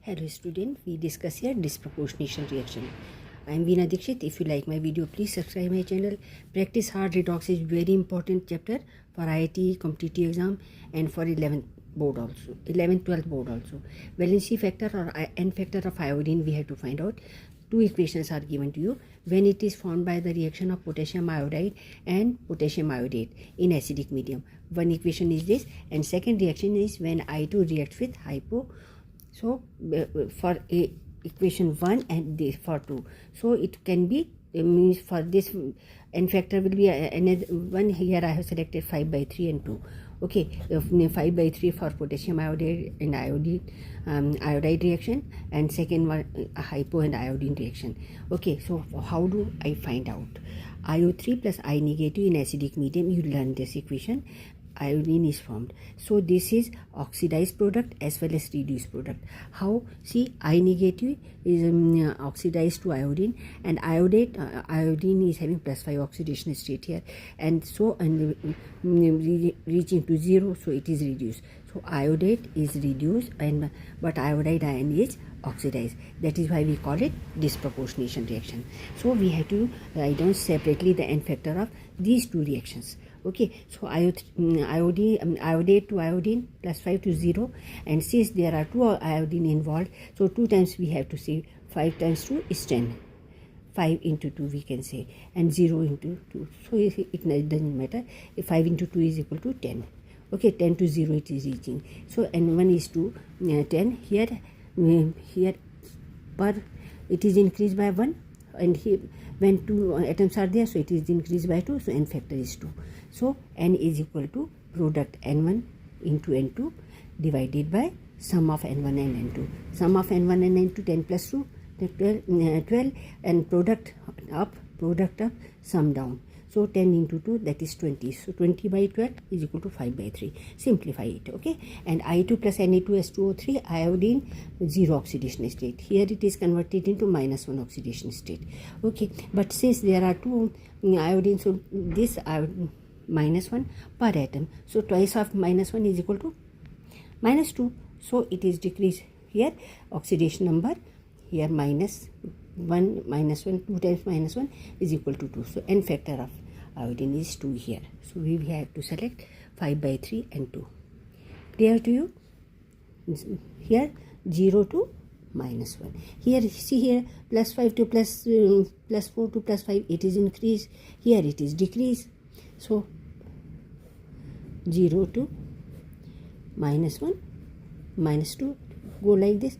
Hello student, we discuss here disproportionation reaction. I am Veena Dikshit. If you like my video, please subscribe my channel. Practice hard redox is very important chapter for IIT competitive exam and for 11th board also, 11th 12th board also. Valency factor or N factor of iodine we have to find out. Two equations are given to you when it is formed by the reaction of potassium iodide and potassium iodate in acidic medium. One equation is this, and second reaction is when I2 reacts with hypo. So for equation 1 and this for 2, so it can be means for this n factor will be another one. Here I have selected 5/3 and 2. Okay, 5/3 for potassium iodide and iodide reaction, and second one hypo and iodine reaction. Okay, so how do I find out? IO3 plus I negative in acidic medium, you learn this equation. Iodine is formed, so this is oxidized product as well as reduced product. How? See, I negative is oxidized to iodine, and iodine is having +5 oxidation state here, and so reaching to 0, so it is reduced. So iodate is reduced, and but iodide ion is oxidized. That is why we call it disproportionation reaction. So we have to write down separately the n factor of these two reactions. Okay, so iodate to iodine +5 to 0, and since there are two iodine involved, so 2 times we have to say 5 times 2 is 10. 5 into 2 we can say, and 0 into 2. So it doesn't matter. If 5 into 2 is equal to 10. Okay, 10 to 0 it is reaching. So n1 is to 10. Here per it is increased by 1, and here when 2 atoms are there, so it is increased by 2, so n factor is 2. So n is equal to product n1 into n2 divided by sum of n1 and n2. Sum of n1 and n2 10 plus 2 12, and product up sum down. So 10 into 2, that is 20. So 20 by 12 is equal to 5/3. Simplify it, okay? And I2 plus Na2S2O3, iodine, 0 oxidation state. Here it is converted into -1 oxidation state. Okay, but since there are two iodine, so this -1 per atom. So twice of -1 is equal to -2. So it is decreased here. Oxidation number here -1, -1, 2 times -1 is equal to 2. So n factor of iodine is 2 here. So we have to select 5/3 and 2. Clear to you? Here 0 to -1. Here see, here +5 to +4 to +5, it is increased. Here it is decreased. So 0 to -1, -2, go like this.